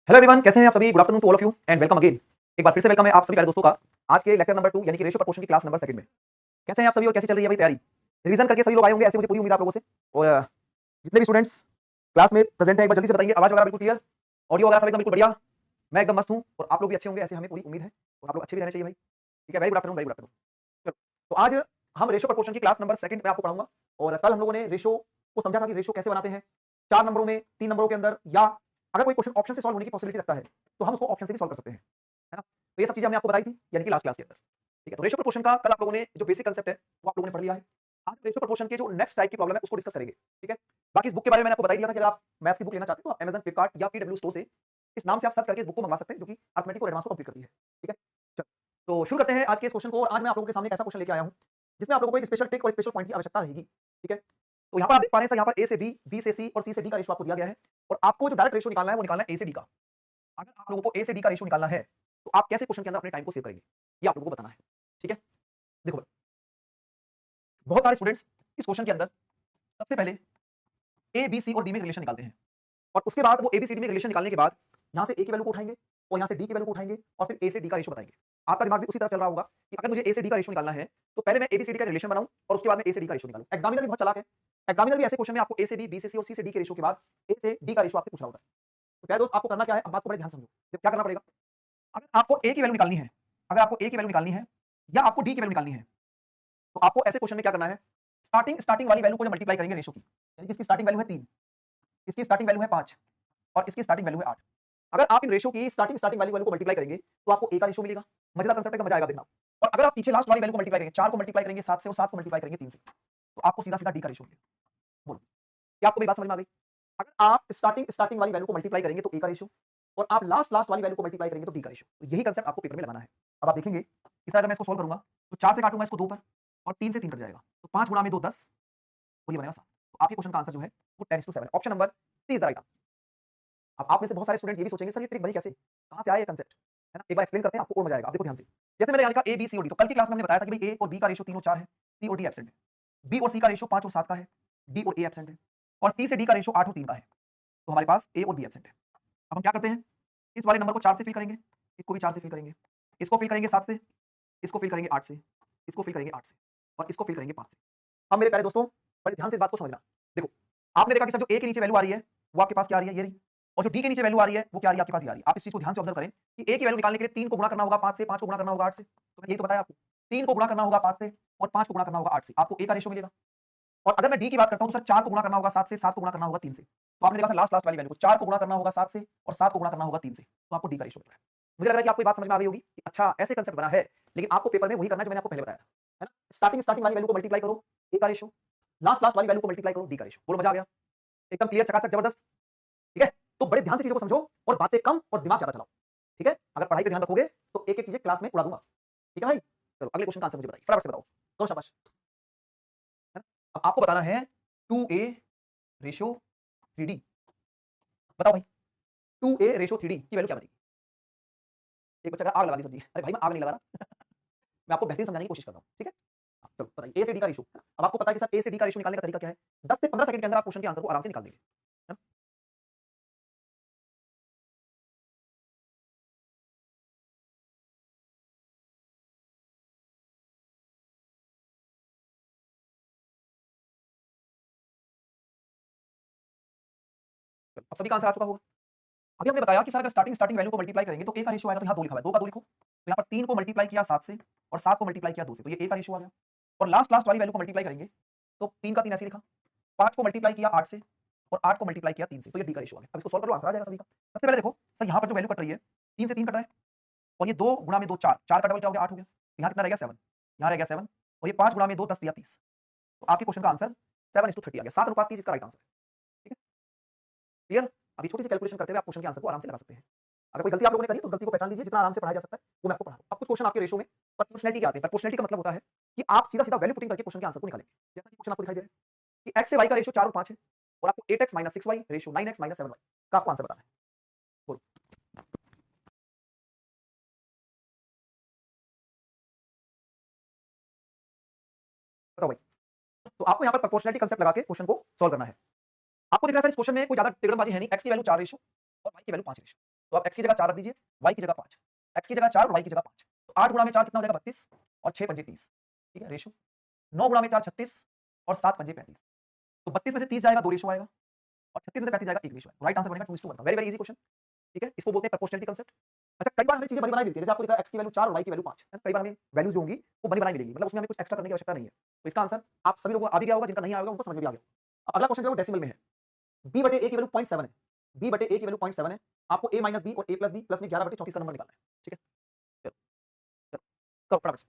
Hello everyone, कैसे हैं आप सभी। Good afternoon to all of you and welcome again. एक बार फिर से वेलकम है आप सभी प्यारे दोस्तों का आज के लेक्चर नंबर 2 यानी कि रेशियो प्रपोर्शन की क्लास नंबर सेकंड में। कैसे हैं आप सभी और कैसी चल रही है भाई तैयारी। रिवीजन करके सभी लोग आए होंगे, ऐसे मुझे पूरी उम्मीद है आप लोगों से। और जितने भी स्टूडेंट्स क्लास में प्रेजेंट है एक बार जल्दी से बताएंगे। आवाज वगैरह बिल्कुल क्लियर, ऑडियो वगैरह सब एकदम बिल्कुल बढ़िया। मैं एकदम मस्त हूं और आप लोग भी अच्छे होंगे, ऐसे हमें पूरी उम्मीद है। और आप लोग अच्छे भी रहने चाहिए भाई। ठीक है, very good afternoon, very good afternoon. चलो, तो आज हम रेशियो प्रपोर्शन की क्लास नंबर सेकंड में आपको पढ़ाऊंगा। और कल हम लोगों ने रेशियो को समझा था कि रेशियो कैसे बनाते हैं, 4 नंबरों में, 3 नंबरों के अंदर, या अगर कोई क्वेश्चन ऑप्शन से सॉल्व होने की पॉसिबिलिटी रखता है तो हम उसको ऑप्शन से भी सॉल्व कर सकते हैं, है ना। तो ये सब चीजें हमने आपको बताई थी यानी कि लास्ट क्लास के अंदर। ठीक है, तो रेशियो प्रोपोर्शन का कल आप लोगों ने जो बेसिक कांसेप्ट है वो आप लोगों ने पढ़ लिया है। आज रेशियो प्रोपोर्शन के जो नेक्स्ट टाइप की प्रॉब्लम है उसको डिस्कस करेंगे। ठीक है, बाकी इस बुक के बारे में मैंने आपको बता दिया था कि अगर आप मैथ्स की बुक लेना चाहते हो तो आप Amazon, फ्लिपकार्ट या पीडब्ल्यू स्टोर से इस नाम से आप सर्च करके इस बुक को मंगवा सकते हैं, जो कि अर्थमेटिक और एडवांस को कंप्लीट करती है। ठीक है, चलो तो शुरू करते हैं आज के इस क्वेश्चन को। और आज मैं आप लोगों के सामने एक ऐसा क्वेश्चन लेके आया हूं जिसमें आप लोगों को एक स्पेशल ट्रिक और स्पेशल पॉइंट की आवश्यकता रहेगी। ठीक है, तो यहाँ पर आप देख पा रहे हैं सर, यहाँ पर ए से बी, बी से सी और सी से डी का रेशियो आपको दिया गया है। और आपको जो डायरेक्ट रेशियो निकालना है वो निकालना है ए से डी का। अगर आप लोगों को ए से डी का रेशियो निकालना है तो आप कैसे क्वेश्चन के अंदर अपने टाइम को सेव करेंगे, ये आप लोगों को बताना है। ठीक है, देखो बहुत सारे स्टूडेंट्स इस क्वेश्चन के अंदर सबसे पहले ए बी सी और डी में रिलेशन निकालते हैं। और उसके बाद वो एबीसीडी में रिलेशन निकालने के बाद यहाँ से ए की वैल्यू को उठाएंगे और यहाँ से डी की वैल्यू को उठाएंगे और फिर ए से डी का रेशियो बताएंगे। आपका दिमाग भी उसी तरह चल रहा होगा कि अगर मुझे ए से डी का रेशियो निकालना है तो पहले मैं एबीसीडी का रिलेशन बनाऊं और उसके बाद मैं ए से डी का रेशियो निकालूं। एग्जामिनर भी बहुत चालाक है। एग्जामिनर भी ऐसे क्वेश्चन में आपको ए से बी, बी से सी और सी से डी के रेशियो के बाद ए से डी का रेशियो आपसे पूछ रहा होता है। तो प्यारे दोस्त, आपको करना क्या है, अब बात को बड़े ध्यान से समझो। जब क्या करना पड़ेगा, अगर आपको ए की वैल्यू निकालनी है, अगर आपको ए की वैल्यू निकालनी है या आपको डी की वैल्यू निकालनी है, तो आपको ऐसे क्वेश्चन में क्या करना है, स्टार्टिंग स्टार्टिंग वाली वैल्यू को मल्टीप्लाई करेंगे रेशियो की। यानी कि इसकी स्टार्टिंग वैल्यू है 3, इसकी स्टार्टिंग वैल्यू है 5 और इसकी स्टार्टिंग वैल्यू है 8। अगर आप इन रेशियो की स्टार्टिंग वैल्यू को मल्टीप्लाई करेंगे तो आपको ए का रेशियो मिलेगा। मजेदार कंसेप्ट है, मजा आएगा देखना। और अगर आप पीछे लास्ट वाली वैल्यू को मल्टीप्लाई करेंगे, 4 को मल्टीप्लाई करेंगे 7 से और 7 को मल्टीप्लाई करेंगे 3 से, तो आपको सीधा सीधा डी का रेशियो मिलेगा। बोलो, क्या आपको मेरी बात समझ में आ गई। अगर आप स्टार्टिंग वाली वैल्यू को मल्टीप्लाई करेंगे तो ए का रेशियो, और आप लास्ट वाली वैल्यू को मल्टीप्लाई करेंगे तो डी का रेशियो। तो यही कंसेप्ट आपको पेपर में लगाना है। अब आप देखेंगे इस तरह अगर मैं इसको सोल्व करूंगा तो 4 से काटूंगा इसको 2 पर और 3 से 3 कट जाएगा, तो 5 गुणा में 2 10 और ये बनेगा 7। तो आपके क्वेश्चन का आंसर जो है वो 10:7। Option number C is the right answer. अब आप में से बहुत सारे स्टूडेंट ये भी सोचेंगे सर ये ट्रिक बनी कैसे, कहाँ से आया ये कंसेप्ट, है ना। एक बार एक्सप्लेन करते हैं, आपको और मजा आएगा। आप देखो ध्यान से। जैसे मैंने यहाँ लिखा ए बी सी और डी, तो कल की क्लास में हमने बताया था कि भाई ए और बी का रेशियो 3 और 4 है, सी और डी एब्सेंट है। बी और सी का रेशियो 5 और 7 का है, डी और ए एब्सेंट है। और सी से डी का रेशियो 8 और 3 का है। तो हमारे पास ए और बी एब्सेंट है। अब हम क्या करते हैं, इस वाले नंबर को 4 से फिल करेंगे, इसको भी 4 से फिल करेंगे, इसको फिल करेंगे 7 से, इसको फिल करेंगे 8 से, इसको फिल करेंगे 8 से और इसको फिल करेंगे 5 से। अब मेरे प्यारे दोस्तों बड़े ध्यान से इस बात को समझना। देखो, आपने देखा कि सर जो ए के नीचे वैल्यू आ रही है वो आपके पास क्या आ रही है, ये रही। और जो डी के नीचे वैल्यू आ रही है वो क्या आ रही है, आपके पास ये आ रही है। आप इस चीज को ध्यान से ऑब्जर्व करें कि ए की वैल्यू निकालने के लिए 3 को गुणा करना होगा 5 से, 5 को गुणा करना होगा 8 से। तो मैंने यही तो बताया आपको, 3 को गुणा करना होगा 5 से और 5 को गुणा करना होगा 8 से, आपको ए का रेशियो मिलेगा। और अगर मैं डी की बात करता हूं तो सर 4 को गुणा करना होगा 7 से, 7 को गुणा करना होगा 3 से। तो आपने देखा सर लास्ट वाली वैल्यू को 4 को गुणा करना होगा 7 से और 7 को गुणा करना होगा 3 से, तो आपको डी का रेशियो मिल रहा है। मुझे लग रहा है कि आपको ये बात समझ में आ गई होगी कि अच्छा ऐसे कंसेप्ट बना है। लेकिन आपको पेपर में वही करना है जो मैंने आपको पहले बताया था, है ना। स्टार्टिंग वाली वैल्यू को मल्टीप्लाई करो, ए का रेशियो, लास्ट वाली वैल्यू को मल्टीप्लाई करो, डी का रेशियो। बोलो, मजा आ गया, एकदम क्लियर, चकाचक, जबरदस्त। ठीक है, तो बड़े ध्यान से चीजों को समझो और बातें कम और दिमाग ज्यादा चलाओ। ठीक है, अगर पढ़ाई पे ध्यान रखोगे तो एक एक चीजें क्लास में उड़ा दूंगा। ठीक है भाई, चलो अगले क्वेश्चन का आंसर मुझे बताइए, फटाफट से बताओ। दो शाबाश, है ना। अब आपको बताना है 2a रेशियो 3d। बताओ भाई, 2a रेशियो 3d की वैल्यू क्या बनेगी। एक बच्चा आग लगा दी सब्जी, अरे भाई मैं आग नहीं लगा रहा मैं आपको बेहतरीन समझाने की कोशिश कर रहा हूँ। ठीक है, चलो बताइए ए से डी का रेशियो। अब आपको पता है कि सर ए से डी का रेशियो निकालने का तरीका क्या है। 10 से 15 सेकंड के अंदर आप क्वेश्चन के आंसर को आराम से निकाल देंगे, है ना? अब सभी का आंसर आ चुका होगा। अभी हमने बताया कि सर अगर स्टार्टिंग वैल्यू को मल्टीप्लाई करेंगे तो ए का रेशियो आएगा। तो यहाँ 2 लिखा हुआ है, 2 का 2 लिखो। तो यहाँ पर 3 को मल्टीप्लाई किया 7 से और 7 को मल्टीप्लाई किया 2 से, तो ये ए का रेशियो आ गया। और लास्ट वाली वैल्यू को मल्टीप्लाई करेंगे तो 3 का 3 ऐसे लिखा, 5 को मल्टीप्लाई किया 8 से और 8 को मल्टीप्लाई किया 3 से, तो ये डी का रेशियो आ गया। अब इसको सॉल्व करो, आंसर आ जाएगा सभी का। सबसे पहले देखो सर, यहाँ पर जो वैल्यू कट रही है 3 से 3 कट रहा है और ये 2 गुणा में 2 4, 4 का डबल क्या हो गया 8 हो गया। यहाँ कितना रह गया 7, यहाँ रह गया 7 और ये 5 गुणा में 2 10 दिया 30। तो आपके क्वेश्चन का आंसर 7:30 आ गया। 7:30 इसका राइट आंसर है। ठीक है, क्लियर। अभी छोटी सी कैलकुलेशन करते हुए आप क्वेश्चन के आंसर को आराम से लगा सकते हैं। अगर कोई गलती आप लोगों ने करी तो उस गलती को पहचान लीजिए, जितना आराम से पढ़ाया जा सकता है वो मैं आपको पढ़ा रहा हूं। अब कुछ क्वेश्चन आपके रेशियो में प्रोपोर्शनैलिटी के आते हैं। प्रोपोर्शनैलिटी का मतलब होता है कि आप सीधा सीधा वैल्यू पुटिंग करके क्वेश्चन के आंसर को निकालेंगे। जैसा कि क्वेश्चन आपको दिखाई दे रहा है कि x से y का रेशियो 4 और 5 है और आपको 8x - 6y ratio 9x - 7y का आपको आंसर बताना है। बोलो, बताओ भाई। तो आपको यहाँ पर प्रोपोर्शनैलिटी कंसेप्ट लगा के क्वेश्चन को सॉल्व करना है। आपको दिख रहा है सर इस क्वेश्चन में कोई ज्यादा टिकड़मबाजी है नहीं। x की वैल्यू 4 रेशियो और y की वैल्यू 5 रेशियो। तो आप x की जगह 4 रख दीजिए, y की जगह 5, x की जगह 4 और y की जगह 5। तो 8 गुणा में 4 कितना हो जाएगा 32 और 6 पंजे 30, ठीक है रेशो। 9 गुणा में 4 36 और 7 पंजे 35। तो 32 में से 30 जाएगा 2 रेशो आएगा और 36 में से 35 जाएगा 1 रेशो आएगा। राइट आंसर बनेगा 2:1। वेरी वेरी इजी क्वेश्चन, ठीक है। इसको बोलते हैं प्रोपोर्शनलिटी कांसेप्ट। अच्छा कई बार हमें चीजें बनी बनाई मिलती है, जैसे आपको दिख रहा है x की वैल्यू 4 और y की वैल्यू 5, कई बार हमें वैल्यूज जो होंगी वो बनी बनाई मिलेगी, मतलब उसमें हमें कुछ एक्स्ट्रा करने की आवश्यकता नहीं है। तो इसका आंसर आप सभी लोगों को आ भी गया होगा, जिनका नहीं आया होगा उनको समझ में भी आ गया। अब अगला क्वेश्चन जो है वो डेसिमल में है। b बटे a की वैल्यू 0.7 है, b बटे a की वैल्यू 0.7 है। आपको a माइनस b और a प्लस b प्लस में 11 बटे 34 का नंबर निकालना है, ठीक है। चलो चलो करो फटाफट से।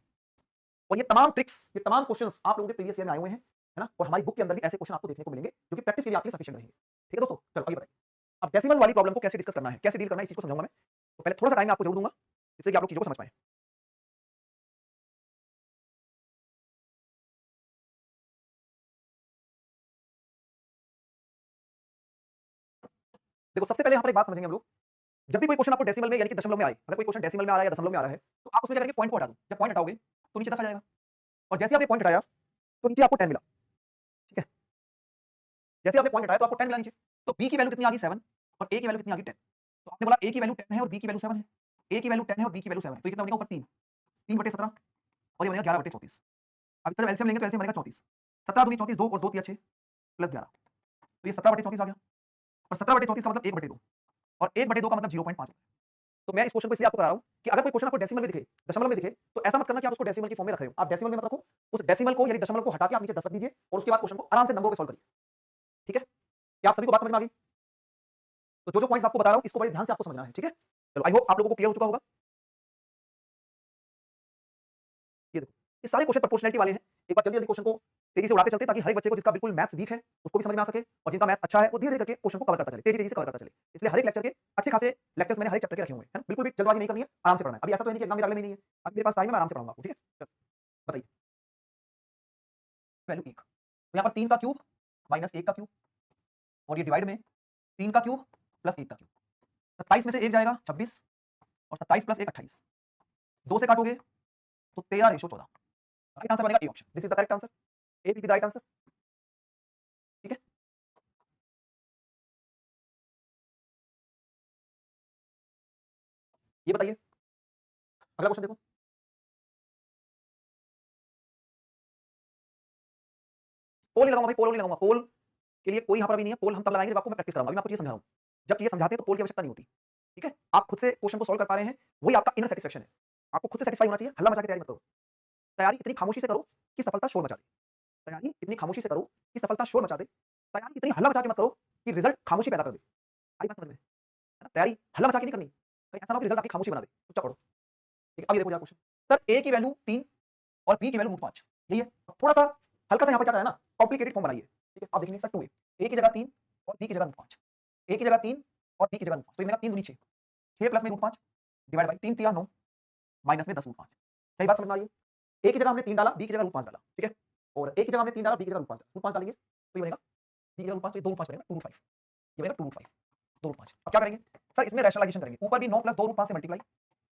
और ये तमाम ट्रिक्स, ये तमाम क्वेश्चंस आप लोगों के प्रीवियस ईयर में आए हुए हैं, है ना। और हमारी बुक के अंदर भी ऐसे क्वेश्चन आपको देखने को मिलेंगे जो कि प्रैक्टिस के लिए आपके लिए सफिशिएंट रहेंगे, ठीक है दोस्तों। चलो आगे बताइए। अब डेसिमल वाली प्रॉब्लम को कैसे डिस्कस करना है, कैसे डील करना है, इसी को समझाऊंगा मैं। तो पहले थोड़ा सा टाइम आपको जरूर दूंगा, इससे कि आप लोग चीजों को समझ पाएं। देखो सबसे पहले यहाँ पर एक बात समझेंगे हम लोग। जब भी कोई क्वेश्चन आपको डेसिमल में यानी कि दशमलव में आए, अगर कोई क्वेश्चन डेसिमल में आ रहा है या दशमलव में आ रहा है, तो आप उसमें क्या करेंगे, पॉइंट को हटा दो। जब पॉइंट हटाओगे तो नीचे 10 आ जाएगा, और जैसे आपने पॉइंट हटाया तो नीचे आपको 10 मिला, ठीक है। जैसे आपने पॉइंट हटाया तो आपको 10 मिला नीचे। तो बी की वैल्यू कितनी आ गई 7 और ए की वैल्यू कितनी आ गई 10। तो आपने बोला ए की वैल्यू 10 है और बी की वैल्यू 7 है, ए की वैल्यू 10 है और बी की वैल्यू 7 है, तो ये कितना बनेगा ऊपर 3, 3/17 और ये बनेगा 11/34। अब इसका जब एलसीएम लेंगे तो एलसीएम बनेगा 34। 17 दूनी 34, 2 और 2 3 6 प्लस 11, तो ये 17/34 आ गया। और 17/34 का मतलब 1/2 और 1/2 का मतलब 0.5। तो मैं इस क्वेश्चन को इसलिए आपको करा रहा हूं कि अगर कोई क्वेश्चन आपको डेसिमल में दिखे, दशमलव में दिखे, तो ऐसा मत करना कि आप उसको डेसिमल की फॉर्म में रख रहे हो। आप डेसिमल में मत रखो, उस डेसिमल को यानी दशमलव को हटा के आप नीचे 10 रख दीजिए और उसके बाद क्वेश्चन को आराम से नंबरों पे सॉल्व करिए, ठीक है। क्या आप सभी को बात समझ में आ गई? तो जो जो पॉइंट्स आपको बता रहा हूं इसको बड़े ध्यान से आपको समझना है, ठीक है। चलो आई होप आप लोगों को क्लियर हो चुका होगा। ये देखो ये सारे क्वेश्चन प्रोपोर्शनलिटी वाले हैं। एक बार जल्दी जल्दी क्वेश्चन को तेजी से उड़ाते चलते ताकि हर एक बच्चे को जिसका बिल्कुल मैथ्स वीक है उसको भी समझ में आ सके, और जिनका मैथ्स अच्छा है वो धीरे धीरे करके क्वेश्चन को कवर करता चले, तेजी तेजी से कवर करता चले। इसलिए हर एक लेक्चर के अच्छे खासे लेक्चर्स मैंने हर एक चैप्टर के रखे हुए हैं, बिल्कुल भी जल्दबाजी नहीं करनी है, आराम से पढ़ना है। अभी ऐसा तो है नहीं कि एग्जाम मेरे अगले महीने ही है, अभी मेरे पास टाइम है, मैं आराम से पढ़ाऊंगा आपको, ठीक है। बताइए वैल्यू 1, तो यहाँ पर 3 का क्यूब माइनस 1 का क्यूब, और ये डिवाइड में 3 का क्यूब प्लस 1 का क्यूब। 27 में से 1 जाएगा 26 और 27 प्लस 1 28, 2 से काटोगे तो 13/14। राइट आंसर बनेगा A option, this is the correct answer, A will be the right answer, ठीक है। ये बताइए अगला क्वेश्चन देखो। पोल नहीं लगाऊंगा भाई, पोल नहीं लगाऊंगा, पोल के लिए कोई यहाँ पर अभी नहीं है। पोल हम तब लगाएंगे जब आपको मैं प्रैक्टिस कराऊंगा, अभी मैं आपको चीज समझा रहा हूँ। जब चीजें समझाते हैं तो पोल की आवश्यकता नहीं होती, ठीक है। आप खुद से क्वेश्चन को सॉल्व कर पा रहे हैं, वही आपका इनर सेटिस्फेक्शन है। आपको खुद से सेटिस्फाई होना चाहिए, हल्ला मचा के तैयारी मत करो। तैयारी इतनी खामोशी से करो कि सफलता शोर मचा दे, तैयारी इतनी खामोशी से करो कि सफलता शोर मचा दे, तैयारी इतनी हल्ला मचा के मत करो कि रिजल्ट खामोशी पैदा कर दे। आई बात समझ में, है ना। तैयारी हल्ला मचा के नहीं करनी, कहीं ऐसा ना हो कि रिजल्ट आपकी खामोशी बना दे। चुपचाप पढ़ो, ठीक है। अब ये देखो क्वेश्चन, सर ए की वैल्यू 3 और बी की वैल्यू √5, यही है। थोड़ा सा हल्का सा यहाँ पर क्या है ना, कॉम्प्लिकेटेड फॉर्म बनाइए, ठीक है। आप देखेंगे सर 2 ए की जगह 3 और बी की जगह √5, ए की जगह 3 और बी की जगह √5, तो ये मेरा 3 दूनी 6, 6 प्लस में √5 डिवाइड बाई 3 3 9 माइनस में 10 √5। सही बात समझ में आ रही है। ए की जगह हमने 3 डाला, बी की जगह √5 डाला, ठीक है। और ए की जगह हमने 3 डाला, बी की जगह √5 डालेंगे तो ये बनेगा बी की जगह √5, तो ये 2 √5 बनेगा 2 √5, ये बनेगा 2 √5, 2 √5। अब क्या करेंगे सर, इसमें रैशनलाइजेशन करेंगे, ऊपर भी 9 प्लस 2 √5 से मल्टीप्लाई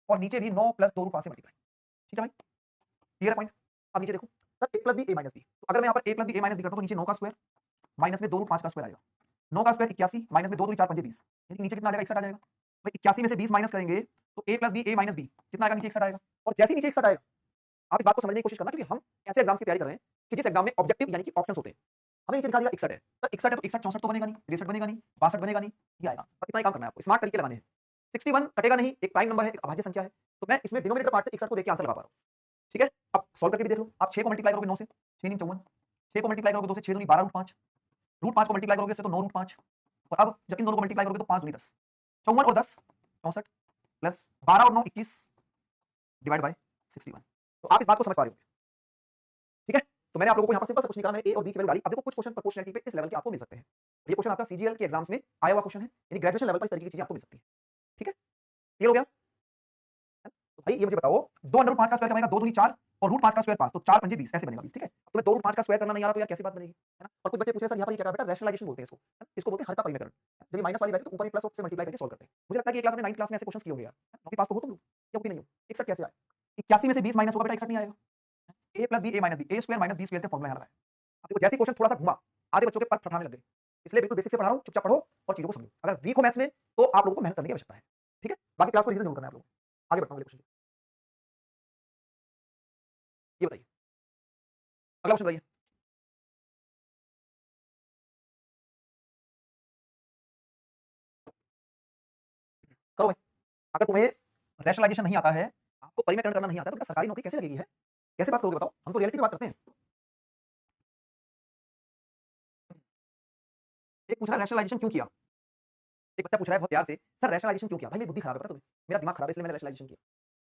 और नीचे भी 9 प्लस 2 √5 से मल्टीप्लाई, ठीक है भाई, क्लियर है पॉइंट। अब नीचे देखो सर ए प्लस बी ए माइनस बी, तो अगर मैं यहाँ पर ए प्लस बी ए माइनस बी करता हूँ तो नीचे 9 का स्क्वायर माइनस में 2 √5 का स्क्वायर आएगा। 9 का स्क्वायर 81 माइनस में 2 2 4 5 20, यानी कि नीचे कितना आ जाएगा 61 आ जाएगा भाई। 81 में से 20 माइनस करेंगे तो ए प्लस बी ए माइनस बी कितना आएगा, नीचे 61 आएगा। और जैसे ही नीचे 61 आएगा, आप इस बात को समझने की कोशिश करना, क्योंकि हम ऐसे एग्जाम की तैयारी कर रहे हैं कि जिस एग्जाम में ऑब्जेक्टिव यानी कि ऑप्शंस होते हैं। हमें नीचे दिखा दिया 61 है, सर 61 है तो 61 64 तो बनेगा नहीं, 63 बनेगा नहीं, 62 बनेगा नहीं, ये आएगा। अब इतना ही काम करना है आपको, स्मार्ट तरीके लगाने हैं। 61 कटेगा नहीं, एक प्राइम नंबर है, एक अभाज्य संख्या है, तो मैं इसमें डिनोमिनेटर पार्ट से 61 को देख के आंसर लगा पा रहा हूँ, ठीक है। अब सॉल्व करके भी देख लो, आप 6 को मल्टीप्लाई करोगे 9 से, 6 9 54, 6 को मल्टीप्लाई करोगे 2 से 6 दूनी 12 √5, √5 को मल्टीप्लाई करोगे इससे तो 9 √5, और अब जब इन दोनों को मल्टीप्लाई करोगे तो 5 दूनी 10, 54 और 10 64 प्लस 12 और 9 21 डिवाइड बाय 61। तो आप इस बात को समझ पा रहे हो, ठीक है। तो मैंने आप लोगों को यहाँ पर सिंपल से कुछ निकाला, मैंने ए और बी की वैल्यू डाली। अब देखो कुछ क्वेश्चन प्रोपोर्शनलिटी पे इस लेवल के आपको मिल सकते हैं। ये क्वेश्चन आपका सीजीएल के एग्जाम्स में आया हुआ क्वेश्चन है, यानी ग्रेजुएशन लेवल पर इस तरीके की चीजें आपको मिल सकती है, ठीक है। क्लियर हो गया। तो भाई ये मुझे बताओ 2 अंडर रूट 5 का स्क्वायर क्या बनेगा, 2 दूनी 4 और √5 का स्क्वायर 5, तो 4 पंजे 20 ऐसे बनेगा 20, ठीक है। तो मैं 2 √5 का स्क्वायर करना नहीं आ रहा तो यार कैसी बात बनेगी, है ना। और कुछ बच्चे पूछ रहे सर यहाँ पर ये क्या बेटा, रैशनलाइजेशन बोलते हैं इसको, इसको बोलते हैं हर का परिमेयकरण। जब ये माइनस वाली वैल्यू तो ऊपर भी प्लस से मल्टीप्लाई करके सॉल्व करते हैं। मुझे लगता है कि क्लास में 9th क्लास में ऐसे क्वेश्चंस किए होंगे यार, नौवीं पास तो हो तुम लोग या भी नहीं हो। 61 कैसे आया, 81 में से 20 माइनस होगा बेटा 61 नहीं आएगा। ए प्लस बी ए माइनस बी, ए स्क्वायर माइनस बी स्क्वायर का फॉर्मूला यहाँ लगाया। अब देखो जैसे क्वेश्चन थोड़ा सा घुमा, आधे बच्चों के पर फटफटाने लग गए, इसलिए बिल्कुल बेसिक से पढ़ा रहा हूँ, चुपचाप पढ़ो और चीजों को समझो। अगर वीक हो मैथ्स में तो आप लोगों को मेहनत करने की आवश्यकता है। बाकी क्लास को रिवीजन जरूर करना है आप लोगों को। आगे बढ़ता हूँ अगले क्वेश्चन की। ये बताइए, अगला क्वेश्चन बताइए। करो भाई। अगर तुम्हें रैशनलाइजेशन नहीं आता है, आपको परिमेयकरण करना नहीं आता तो बेटा सरकारी नौकरी कैसे लगेगी है? कैसे बात करोगे बताओ? हम तो रियलिटी की बात करते हैं। एक पूछ रहा है रैशनलाइजेशन क्यों किया? एक बच्चा पूछ रहा है बहुत प्यार से, सर रैशनलाइजेशन क्यों किया? भाई मेरी बुद्धि खराब है पता तुम्हें, मेरा दिमाग खराब है इसलिए मैंने रैशनलाइजेशन किया।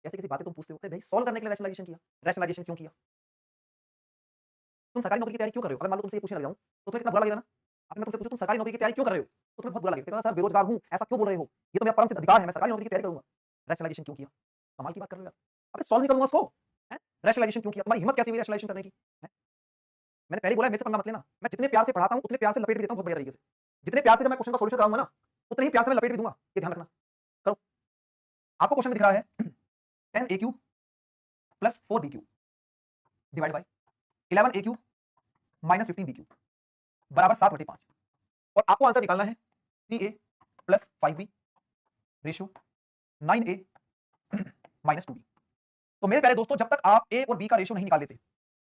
ऐसी कैसी बातें तुम पूछते हो भाई, सॉल्व करने के लिए रैशनलाइजेशन किया। रैशनलाइजेशन क्यों किया? तुम सरकारी नौकरी की तैयारी क्यों कर रहे हो? अगर मान लो तुमसे ये पूछने लग जाऊं तो तुम्हें कितना बुरा लगेगा ना। अगर मैं तुमसे पूछूं तुम सरकारी नौकरी की तैयारी क्यों कर रहे हो तो तुम्हें बहुत बुरा लगेगा, सर बेरोजगार हूं, ऐसा क्यों बोल रहे हो, ये तो मेरा परम सिद्ध अधिकार है, मैं सरकारी नौकरी की तैयारी करूंगा। रैशनलाइजेशन क्यों किया? कमाल की बात कर रहे हो यार। अबे सॉल्व नहीं करूंगा उसको। रैशनलाइजेशन क्यों किया? तुम्हारी हिम्मत कैसी हुई रैशनलाइजेशन करने की? मैंने पहले बोला मेरे से पंगा मत लेना, मैं जितने प्यार से पढ़ाता हूं उतने प्यार से लपेट भी देता हूं बहुत बढ़िया तरीके से। जितने प्यार से जब मैं क्वेश्चन का सॉल्यूशन कराऊंगा ना उतने ही प्यार से मैं लपेट भी दूंगा, ये ध्यान रखना। करो। आपको क्वेश्चन में दिख रहा है 10 A Q plus 4 B Q divide by 11 A Q minus 15 B Q बराबर 7/5। और आपको आंसर निकालना है 3a plus 5b ratio 9a minus 2b। तो मेरे प्यारे दोस्तों, जब तक आप a और b का रेशियो नहीं निकाल लेते,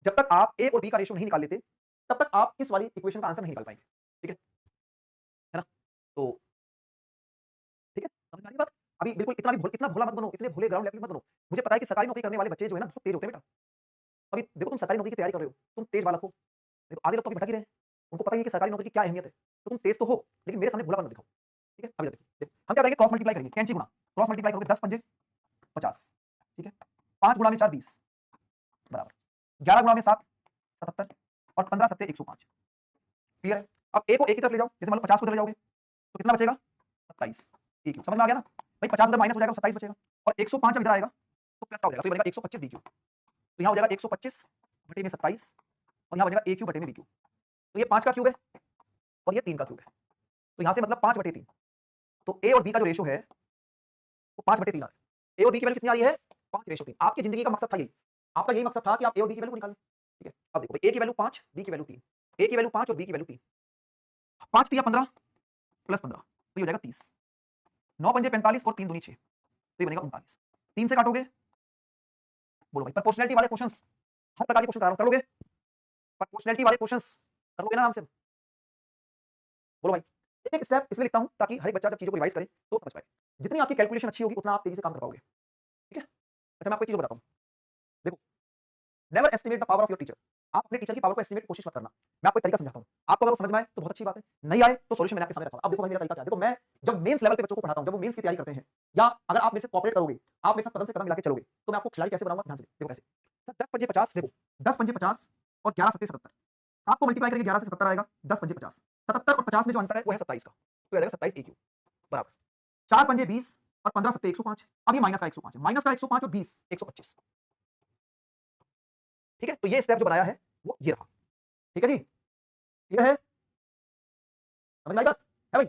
जब तक आप a और b का रेशियो नहीं निकाल लेते, तब तक आप इस वाली इक्वेशन का आंसर नहीं निकाल पाएंगे। ठीक है ना? तो ठीक है, समझ में आ रही बात? अभी बिल्कुल इतना भोला मत बनो, इतने भोले ग्राउंड लेवल मत बनो। मुझे पता है कि सरकारी नौकरी करने वाले बच्चे जो है ना बहुत तेज होते हैं बेटा। अभी देखो तुम सरकारी नौकरी की तैयारी कर रहे हो, तुम तेज बालक हो। देखो आधे लोग तो अभी भटक ही रहे हैं, उनको पता ही है कि सरकारी नौकरी की क्या अहमियत है। तो तुम तेज तो हो लेकिन मेरे सामने भोलापन मत दिखाओ। ठीक है, अभी देखो देखो हम क्या करेंगे, क्रॉस मल्टीप्लाई करेंगे, कैंची गुणा। क्रॉस मल्टीप्लाई करोगे 10 पंजे 50। ठीक है, 5 गुणा में 4 20 बराबर 11 गुणा में 7 77 और 15 सत्ते 105। क्लियर है? अब ए को एक की तरफ ले जाओ, जैसे मान लो 50 को इधर ले जाओगे तो कितना बचेगा? 27 ए क्यू। समझ में आ गया ना भाई? 50 उधर माइनस हो जाएगा, 27 बचेगा। और 105 जब इधर आएगा तो प्लस का हो जाएगा, तो ये बनेगा 125 डी क्यू। तो यहाँ हो जाएगा 125 बटे में 27 और यहाँ बनेगा ए क्यू बटे में बी क्यू। तो ये 5 का क्यूब है और ये 3 का क्यूब है, तो यहाँ से मतलब 5/3। तो ए और बी का जो रेशो है वो 5/3 आ रहा है। ए और बी की वैल्यू कितनी आ रही है? 5:3। आपकी जिंदगी का मकसद था यही, आपका यही मकसद था कि आप ए और बी की वैल्यू को निकालें। ठीक है, अब देखो ए की वैल्यू 5, बी की वैल्यू 3। ए की वैल्यू 5 और बी की वैल्यू 3। 5 तिया 15 प्लस 15 तो ये हो जाएगा 30। 9 पंजे 45 और 3 दूनी 6 तो ये बनेगा 39। 3 से काटोगे, बोलो भाई प्रोपोर्शनलिटी वाले क्वेश्चंस, हर प्रकार के क्वेश्चन करा रहा हूं, कर लोगे? प्रोपोर्शनलिटी वाले क्वेश्चंस कर लोगे ना आराम से? बोलो भाई। एक एक स्टेप इसलिए लिखता हूं ताकि हर एक बच्चा जब चीजों को रिवाइज करे तो समझ पाए। जितनी आपकी कैलकुलेशन अच्छी होगी उतना आप तेजी से काम कर पाओगे। ठीक है? अच्छा मैं आपको एक चीज बताता हूं, देखो never estimate the power of your teacher. आप अपने टीचर की पावर को एस्टिमेट कोशिश मत करना। मैं आपको एक तरीका समझाता हूं, आपको अगर वो समझ में आए तो बहुत अच्छी बात है, नहीं आए तो सॉल्यूशन मैंने आपके सामने रखा। अब देखो भाई मेरा तरीका क्या है, देखो मैं जब मेंस लेवल पे बच्चों को पढ़ाता हूं, जब वो मेंस की तैयारी करते हैं, या अगर आप मेरे से कोऑपरेट करोगे, आप मेरे साथ कदम से कदम मिला के चलोगे, तो मैं आपको खिलाड़ी कैसे बनाऊंगा ध्यान से देखो कैसे। 10 पंजे 50, देखो 10 पंजे 50 और 11 सत्ते 77। 7 को मल्टीप्लाई करेंगे 11 से 77 आएगा, 10 पंजे 50। 77 और 50 में जो अंतर है वो है 27 का, तो आ जाएगा 27 ए क्यू बराबर 4 पंजे 20 और 15 सत्ते 105। अब ये माइनस का 105 है, माइनस का 105 और 20 125। ठीक है, तो ये स्टेप जो बनाया है वो ये रहा। ठीक है जी, क्लियर है? समझ में आई बात? है भाई?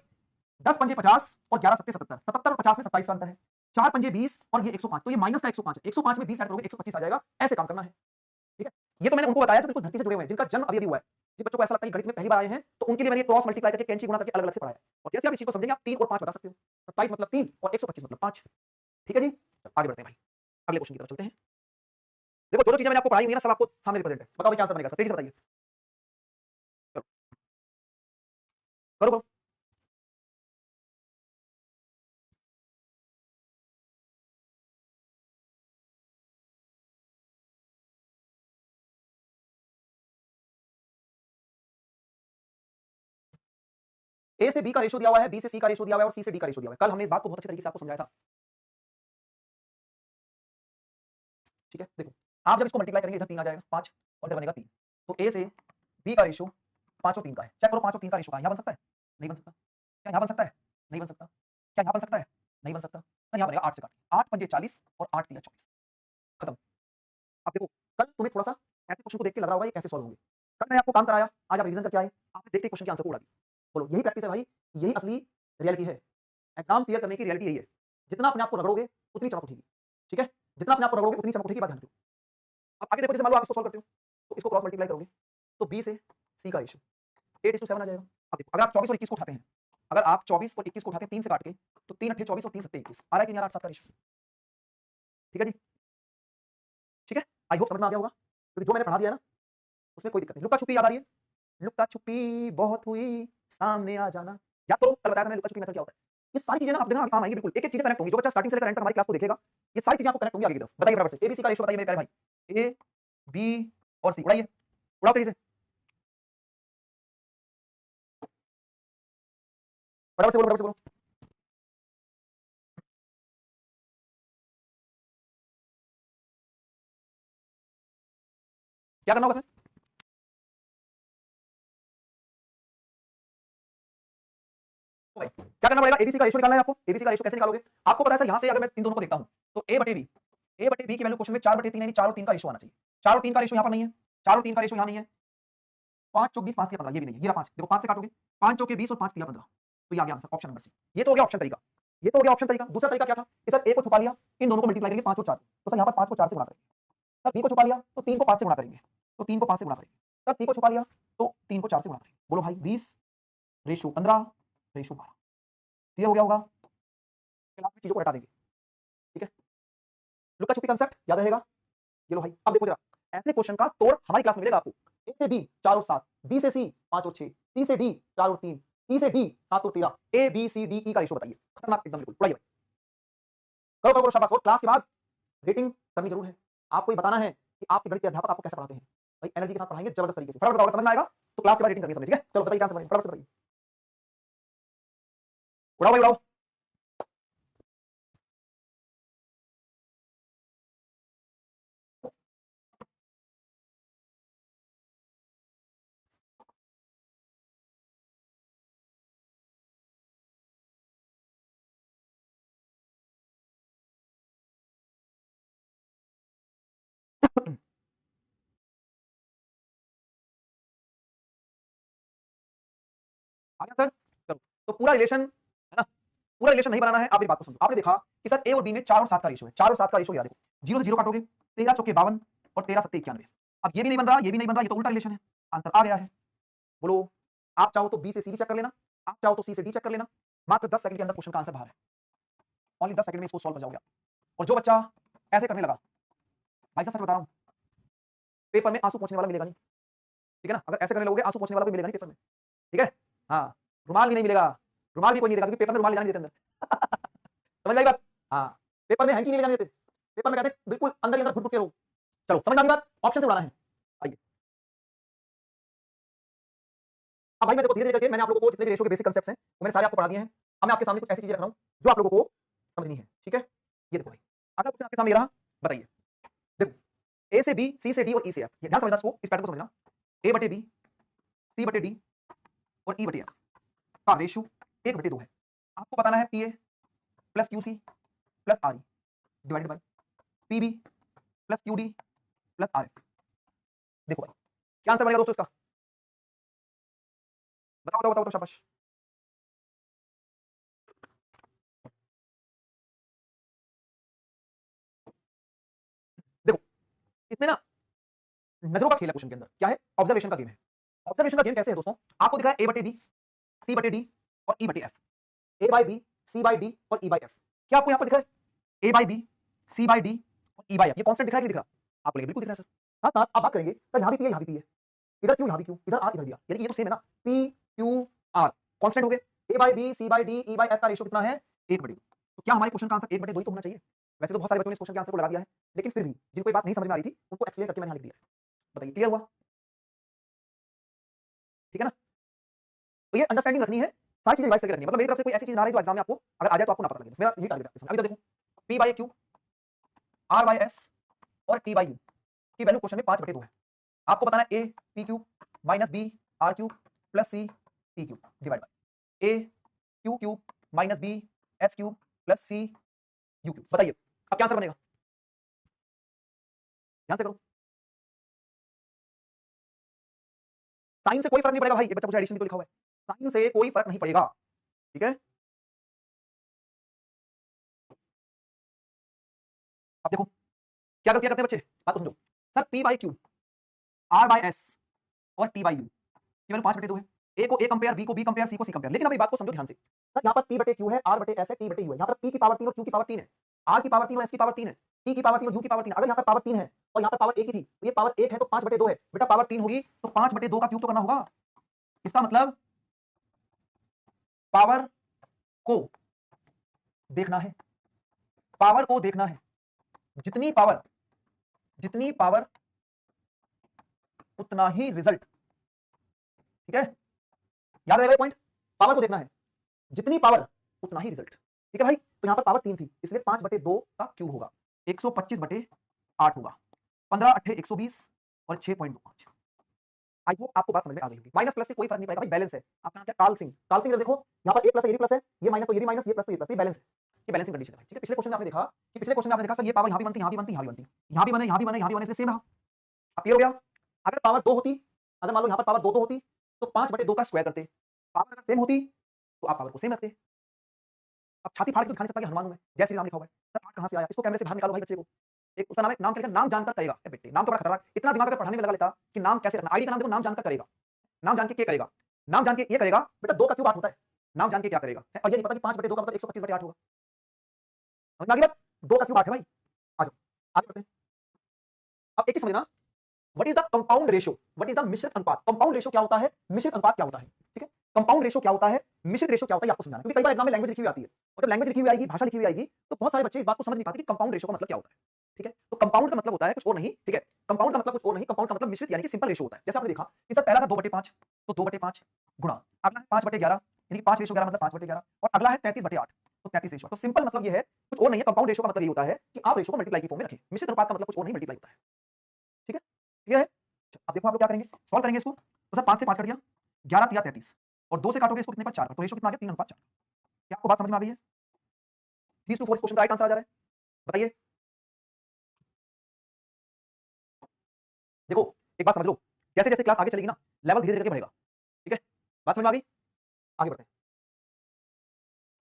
10 पंजे 50 और 11 सत्ते 77। 77 और 50 में 27 का अंतर है। 4 पंजे 20 और ये 105, तो ये माइनस का 105 है। 105 में 20 ऐड करोगे 125 आ जाएगा। ऐसे काम करना है। ठीक है, ये तो मैंने उनको बताया जो बिल्कुल धरती से जुड़े हुए हैं, जिनका जन्म अभी अभी हुआ है, जिन बच्चों को ऐसा लगता है कि गणित में पहली बार आए हैं, तो उनके लिए मैंने क्रॉस मल्टीप्लाई करके कैंची गुणा करके अलग अलग से पढ़ाया है। और जैसे आप इस चीज को समझेंगे आप 3 और 5 बता सकते हो। 27 मतलब 3 और 125 मतलब 5। ठीक है जी, आगे बढ़ते हैं भाई, अगले क्वेश्चन की तरफ चलते हैं। देखो जो जो चीजें मैंने आपको पढ़ाई हुई है ना सब आपको सामने रिप्रेजेंट है। बताओ भाई क्या आंसर बनेगा, तेजी से बताइए। चलो करो करो। ए से बी का रेशियो दिया हुआ है, बी से सी का रेशियो दिया हुआ है और सी से डी का रेशियो दिया हुआ है। कल हमने इस बात को बहुत अच्छे तरीके से आपको समझाया था। ठीक है, देखो आप जब इसको मल्टीप्लाई करेंगे इधर 3 आ जाएगा 5 और इधर बनेगा 3। तो ए से बी का रेशियो 5 और 3 का है। चेक करो 5 और 3 का रेशियो का यहां बन सकता है? नहीं बन सकता। क्या यहां बन सकता है? नहीं बन सकता। क्या यहां बन सकता है? नहीं बन सकता। तो यहां बनेगा 8 से काट, 8 पंजे 40 और 8 तिया 24। खत्म। अब देखो कल तुम्हें थोड़ा सा ऐसे क्वेश्चन को देख के लग रहा होगा ये कैसे सॉल्व होंगे। कल मैंने आपको काम कराया, आज आप रिवीजन करके आए, आपने देख के क्वेश्चन के आंसर को उड़ा दिया। बोलो यही प्रैक्टिस है भाई, यही असली रियलिटी है। एग्जाम क्लियर करने की रियलिटी यही है। जितना अपने आप को रगड़ोगे उतनी चमक उठेगी। ठीक है, जितना अपने आप को रगड़ोगे उतनी चमक उठेगी, बात ध्यान रखो। अब आगे देखो, जैसे मान लो आप इसको सॉल्व करते हो तो इसको क्रॉस मल्टीप्लाई करोगे तो बी से सी का रेशियो 8:7 आ जाएगा। अब देखो अगर आप 24 और 21 को उठाते हैं, अगर आप 24 और 21 को उठाते हैं 3 से काट के, तो 3 8 24 और 3 7 21 आ रहा है कि नहीं आ रहा 8 7 का रेशियो? ठीक है जी, ठीक है, आई होप समझ में आ गया होगा, क्योंकि जो मैंने पढ़ा दिया है ना उसमें कोई दिक्कत नहीं। लुक्का छुपी याद आ रही है? लुक्का छुपी बहुत हुई सामने आ जाना, याद करो कल बताया था मैंने लुक्का छुपी मेथड क्या होता है। ये सारी चीजें ना आप देखना काम आएंगी बिल्कुल, एक एक चीजें कनेक्ट होंगी, जो बच्चा स्टार्टिंग से लेकर एंड तक हमारी क्लास को देखेगा ये सारी चीजें आपको कनेक्ट होंगी आगे की तरफ। बताइए बराबर से एबीसी का रेशियो बताइए मेरे प्यारे भाई, ए बी और सी, उड़ाइए उड़ाओ तेजी से, बराबर से बोलो, बराबर से बोलो। क्या करना होगा सर? भाई क्या करना पड़ेगा, एबीसी का रेशियो निकालना है आपको। एबीसी का रेशियो कैसे निकालोगे? आपको पता है सर, यहां से अगर मैं इन दोनों को देखता हूं तो ए बटे बी की वैल्यू क्वेश्चन में 4 बटे 3 यानी 4 और 3 का रेशियो आना चाहिए। 4 और 3 का रेशियो यहां पर नहीं है, 4 और 3 का रेशियो यहां नहीं है। 5 चौक 20 5 3 15 ये भी नहीं है, ये रहा 5, देखो 5 से काटोगे 5 चौके 20 और 5 3 15, तो ये आ गया आंसर ऑप्शन नंबर सी। ये तो हो गया ऑप्शन तरीका, ये तो हो गया ऑप्शन तरीका। दूसरा तरीका क्या था कि सर ए को छुपा लिया, इन दोनों को मल्टीप्लाई करेंगे 5 और 4, तो सर यहां पर 5 को 4 से गुणा करेंगे। सर बी को छुपा लिया तो 3 को 5 से गुणा करेंगे, तो 3 को 5 से गुणा करेंगे। सर सी को छुपा लिया तो 3 को 4 से गुणा करेंगे। बोलो भाई 20 रेशियो 15 रेशियो 12, क्लियर हो गया होगा? क्लास में चीजों को हटा देंगे, ठीक है। लुका छुपी कंसेप्ट याद रहेगा? ये लो भाई, अब देखो जरा, ऐसे क्वेश्चन का तोड़ हमारी क्लास में मिलेगा आपको। ए से बी 4 और 7, बी से सी 5 और 6, सी से डी 4 और 3, ई से डी 7 और 13, A B C D E का रेशियो बताइए। खतरनाक एकदम बिल्कुल, उड़ाइए भाई, करो करो करो, शाबाश। और क्लास के बाद रेटिंग करनी जरूर है, आपको ये बताना है कि आपके गणित के अध्यापक आपको कैसे पढ़ाते हैं। भाई एनर्जी के साथ पढ़ाएंगे जबरदस्त तरीके से, फटाफट बताओ, समझ में आएगा तो क्लास के बाद रेटिंग करनी है, ठीक है। चलो बताइए क्या आंसर बनेगा, फटाफट से बताइए, उड़ाओ भाई उड़ाओ। आ गया सर? चलो, तो पूरा रिलेशन है ना, पूरा रिलेशन नहीं बनाना है, आप मेरी बात को समझो। आपने देखा कि सर ए और बी में 4 और 7 का रेशियो है, 4 और 7 का रेशियो याद देखो, 0 से 0 काटोगे 13 चौके 52 और 13 सत्ते 91। अब ये भी नहीं बन रहा, ये भी नहीं बन रहा, ये तो उल्टा रिलेशन है। आंसर आ गया है, बोलो। आप चाहो तो बी से सी भी चेक कर लेना, आप चाहो तो सी से डी चेक कर लेना, मात्र 10 सेकंड के अंदर क्वेश्चन का आंसर बाहर है। ओनली 10 सेकंड में इसको सॉल्व कर जाओगे आप। और जो बच्चा ऐसे करने लगा, भाई साहब सच बता रहा हूं, पेपर में आंसू पोंछने वाला मिलेगा नहीं, ठीक है ना। अगर ऐसे करने लगोगे आंसू पोंछने वाला भी मिलेगा नहीं पेपर में, ठीक है। हाँ, रुमाल भी नहीं मिलेगा, रुमाल भी कोई नहीं देगा, क्योंकि पेपर में रुमाल ले जाने नहीं देते अंदर। समझ में आई बात? हाँ, पेपर में हैंकी नहीं ले जाने देते, पेपर में कहते हैं बिल्कुल अंदर ही अंदर घुट घुट के रहो। चलो समझ में आ गई बात, ऑप्शन से उड़ाना है। आइए, अब भाई मैं देखो धीरे धीरे करके मैंने आप लोगों को जितने भी रेशियो के बेसिक कंसेप्ट्स हैं वो मैंने सारे आपको पढ़ा दिए हैं। अब मैं आपके सामने कुछ ऐसी चीजें रख रहा हूं जो आप लोगों को समझनी है, ठीक है। ये देखो भाई, अगला क्वेश्चन आपके सामने ये रहा, बताइए। देखो ए से बी, सी से डी और ई से एफ, ये ध्यान समझना, इसको इस पैटर्न को समझना। ए बटे बी, सी बटे डी और ई बटे एफ का रेशियो 1/2 है। आपको बताना है P A plus Q C plus R E divided by P B plus Q D plus R F. देखो भाई क्या आंसर बनेगा दोस्तों इसका, बताओ बताओ बताओ तो शाबाश। देखो इसमें ना नजरों का खेल है, क्वेश्चन के अंदर क्या है, ऑब्जर्वेशन का गेम है। ऑब्जर्वेशन का गेम कैसे है दोस्तों, आपको दिखा है ए बटे बी, सी बटे डी और ई बटे F, A by B, C by D और ई बाई एफ। क्या आपको यहां पर दिखा है A by B, C by D और ई बाई एफ? ये कांस्टेंट दिखा है कि नहीं दिख रहा? आपको लगे बिल्कुल दिख रहा है सर। साथ साथ आप बात करेंगे सर यहां भी पी है, यहां भी पी है, इधर क्यों, यहां भी क्यों, इधर आर इधर दिया, यानी कि ये तो सेम है ना, पी क्यू आर कांस्टेंट हो गए। A by B, C by D, E by F का रेशियो कितना है, 1/2। तो क्या हमारे क्वेश्चन का आंसर 1/2 तो होना चाहिए? वैसे तो बहुत सारे बच्चों ने इस क्वेश्चन के आंसर को लगा दिया है, लेकिन फिर भी जिनको ये बात नहीं समझ में आ रही थी उनको एक्सप्लेन करके मैंने यहां लिख दिया है। बताइए क्लियर हुआ? ठीक है ना। तो ये अंडरस्टैंडिंग रखनी है, सारी चीजें रिवाइज करके रखनी है, मतलब मेरी तरफ से कोई ऐसी चीज ना रहे जो एग्जाम में आपको अगर आ जाए तो आपको ना पता लगे, मेरा यही टारगेट है। अभी तो देखो P by Q, R by S और टी बाई यू की वैल्यू क्वेश्चन में 5/2 है। आपको बताना है A P Q minus B R Q plus C T Q divide by A Q Q minus B S Q plus C U Q. बताइए अब क्या आंसर बनेगा, ध्यान से करो। साइन से कोई फर्क नहीं पड़ेगा भाई, ये बच्चा पूछा एडिशन भी तो लिखा हुआ है, साइन से कोई फर्क नहीं पड़ेगा, ठीक है। अब देखो क्या करते हैं बच्चे, बात तो समझो। Sir P by Q, R by S और टी बाई यू, ये मैंने 5/2 है। ए को ए कंपेयर, बी को बी कंपेयर, सी को सी कंपेयर। लेकिन अब एक बात को समझो ध्यान से, सर यहाँ पर पी बटे क्यू है, आर बटे एस है, टी बटे यू है। यहाँ पर पी की पावर 3 और क्यू की पावर 3 है, आर की पावर 3 और एस की पावर 3 है, टी की पावर 3 और यू की पावर 3 है। अगर यहाँ पर पावर 3 है और यहाँ पर पावर 1 ही थी तो ये पावर 1 है तो 5 बटे 2 है। बेटा पावर 3 होगी तो 5 बटे 2 का क्यूब तो करना होगा। इसका मतलब पावर को देखना है, पावर को देखना है। जितनी पावर उतना ही रिजल्ट। ठीक है, याद रहेगा पॉइंट, पावर को देखना है, जितनी पावर उतना ही रिजल्ट। ठीक है भाई, तो यहां पर पावर 3 थी इसलिए 5 बटे 2 का क्यूब होगा, 125 बटे 8 होगा, 15 8 120 और 6.25। आई होप आपको बात समझ में आ गई होगी। माइनस प्लस से कोई फर्क नहीं पड़ेगा भाई, बैलेंस है। आपका नाम क्या, काल सिंह। काल सिंह देखो यहाँ पर ए प्लस है, ये भी प्लस है, ये माइनस तो ये भी माइनस, ये प्लस तो ये प्लस, ये बैलेंस है, ये बैलेंसिंग कंडीशन है भाई। ठीक है, पिछले क्वेश्चन में आपने देखा कि सर ये पावर यहाँ भी बनती, यहाँ भी बनती, यहाँ भी बनती, यहाँ भी बने, यहाँ भी बने, यहाँ भी बने, इसलिए सेम रहा। अब क्लियर हो गया। अगर पावर 2 होती, अगर मान लो यहाँ पर पावर 2 होती तो 5 बटे 2 का स्क्वायर करते, पावर अगर सेम होती तो आप पावर को सेम रखते। अब छाती फाड़ के दिखा नहीं सकता कि हनुमान हूं मैं, जय श्री राम लिखा हुआ है, सर 8 कहां से आया, इसको कैमरे से बाहर निकालो भाई बच्चे को। एक उसका नाम है, नाम क्या लिखा, नाम जानकर करेगा। ए बेटे नाम तो बड़ा खतरनाक, इतना दिमाग अगर पढ़ाने में लगा लेता कि नाम कैसे रखना। आईडी का नाम देखो, नाम जानकर करेगा, नाम जान के क्या करेगा, नाम जान के ये करेगा। बेटा 2 का क्यूब 8 होता है, नाम जान के क्या करेगा। और ये नहीं पता कि 5 बटे 2 का मतलब 125 बटे 8 होगा। समझ में आ गई बात, 2 का क्यूब 8 है भाई। आ जाओ आगे बढ़ते हैं। अब एक चीज समझना, what is the compound ratio, what is the मिश्रित अनुपात। कंपाउंड रेशियो क्या होता है, मिश्रित अनुपात क्या होता है। ठीक है, कंपाउंड रेशियो क्या होता है, मिश्रित रेशियो क्या होता है, आपको समझाना। क्योंकि कई बार एग्जाम में लैंग्वेज लिखी हुई आती है, और जब लैंग्वेज लिखी हुई आएगी, भाषा लिखी हुई आएगी, तो बहुत सारे बच्चे इस बात को समझ नहीं पाते कि कंपाउंड रेशियो का मतलब क्या होता है। ठीक है, तो कंपाउंड का मतलब होता है कुछ और नहीं। ठीक है, कंपाउंड का मतलब कुछ और नहीं, कंपाउंड का मतलब मिश्रित यानी कि सिंपल रेशियो होता है। जैसे आपने देखा कि सर पहला था 2/5, तो 2/5 गुणा, अगला है 5/11 यानी कि 5:11 मतलब 5/11, और अगला है 33/8 तो 33 रेशियो। तो सिंपल मतलब ये है, कुछ और नहीं है। कंपाउंड रेशियो का मतलब ये होता है कि आप रेशियो को मल्टीप्लाई की फॉर्म में रखें। मिश्रित अनुपात का मतलब कुछ और नहीं, मल्टीप्लाई होता है। ठीक है, क्लियर है। अब देखो आप लोग क्या करेंगे, सॉल्व करेंगे इसको। तो सर 5 से 5 कट गया, 11 तिया 33, और 2 से काटोगे इसको कितने पर, 4 पर, तो रेशियो कितना आ गया, 3:4। क्या आपको बात समझ में आ गई है। 3:4 इस क्वेश्चन का राइट आंसर आ जा रहा है, बताइए। देखो एक बात समझ लो, जैसे जैसे क्लास आगे चलेगी ना, लेवल धीरे धीरे करके बढ़ेगा। ठीक है, बात समझ में आ गई, आगे बढ़ते हैं।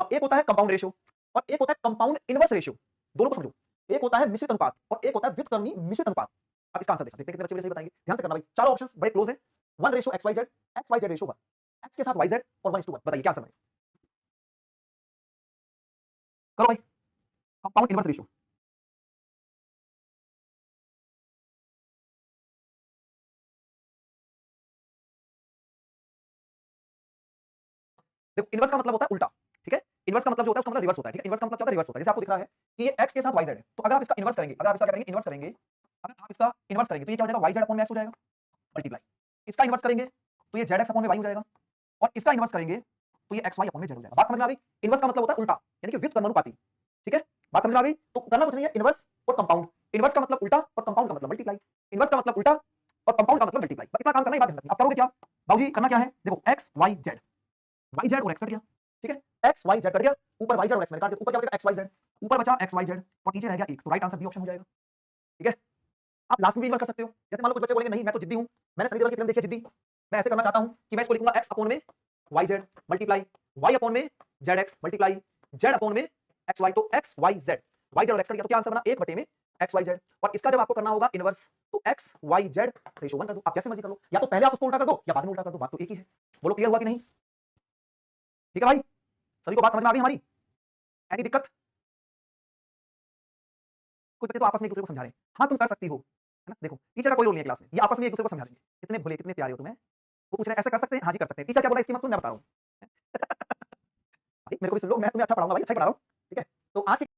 अब एक होता है कंपाउंड रेशियो और एक होता है कंपाउंड इनवर्स रेशियो, दोनों को समझो। एक होता है मिश्रित अनुपात और एक होता है व्युत्क्रमणी मिश्रित अनुपात। अब इसका आंसर देखते हैं कितने बच्चे सही बताएंगे। ध्यान से करना भाई, चारों ऑप्शंस बड़े क्लोज है। 1:xyz, xyz रेशियो 1, x के साथ yz और 1:1। बताइए क्या समझ, करो भाई। कंपाउंड इनवर्स रेशियो, देखो इनवर्स का मतलब होता है उल्टा। ठीक है, इनवर्स का मतलब जो होता है उसका मतलब रिवर्स होता है। ठीक है, इनवर्स का मतलब क्या होता है, रिवर्स होता है। जैसे आपको दिख रहा है कि ये x के साथ yz है, तो अगर आप इसका इनवर्स करेंगे, अगर आप इसका क्या करेंगे, इनवर्स करेंगे, अगर आप इसका इनवर्स करेंगे तो ये क्या हो जाएगा, yz अपॉन में x हो जाएगा, मल्टीप्लाई। इसका इनवर्स करेंगे तो ये zx अपॉन में y हो जाएगा, और इसका इनवर्स करेंगे तो ये xy अपॉन में z हो जाएगा। बात समझ में आ गई। इनवर्स का मतलब होता है उल्टा, यानी कि व्युत्क्रमानुपाती। ठीक है, बात समझ में आ गई। तो करना कुछ नहीं है, इनवर्स और कंपाउंड। इनवर्स का मतलब उल्टा और कंपाउंड का मतलब मल्टीप्लाई। इनवर्स का मतलब उल्टा और कंपाउंड का मतलब मल्टीप्लाई। इतना काम करना ही बात है। आप करोगे क्या बाबूजी, करना क्या है, देखो x y z, y z और x कट गया। ठीक है, x y z कट गया, ऊपर y z और x मैंने काट दिया, ऊपर क्या बचेगा x y z, ऊपर बचा x y z और नीचे रह गया 1, तो राइट आंसर बी ऑप्शन हो जाएगा। ठीक है, आप लास्ट में भी इन्वर्स कर सकते हो। जैसे मान लो कुछ बच्चे बोलेंगे नहीं मैं तो जिद्दी हूं, मैंने सनी देओल की फिल्म देखी है जिद्दी, मैं ऐसे करना चाहता हूं कि मैं इसको लिखूंगा x अपॉन में yz मल्टीप्लाई y अपॉन में zx मल्टीप्लाई z अपॉन में xy, तो x y z, y z और x कट गया, तो क्या आंसर बना 1 बटे में x y z। और इसका जब आपको करना होगा इनवर्स तो x y z रेशियो 1 कर दो। आप जैसे मर्जी कर लो, या तो पहले आप उसको उल्टा कर दो या बाद में उल्टा कर दो, बात तो एक ही है। बोलो क्लियर हुआ कि नहीं। ठीक है भाई, सभी को बात समझ में आ गई हमारी, एनी दिक्कत। कुछ बच्चे तो आपस में एक दूसरे को समझा रहे हैं, हाँ तुम कर सकती हो, है ना। देखो टीचर का कोई रोल नहीं है क्लास में, ये आपस में एक दूसरे को समझा देंगे, कितने भले कितने प्यारे हो तुम्हें। वो पूछ रहे हैं ऐसा कर सकते हैं, हाँ जी कर सकते हैं। टीचर क्या बोला इसकी मत सुन, मैं बता रहा हूँ। भाई मेरे को भी सुन लो, मैं तुम्हें अच्छा पढ़ाऊंगा भाई, अच्छा ही पढ़ा रहा हूँ। ठीक है, तो आज की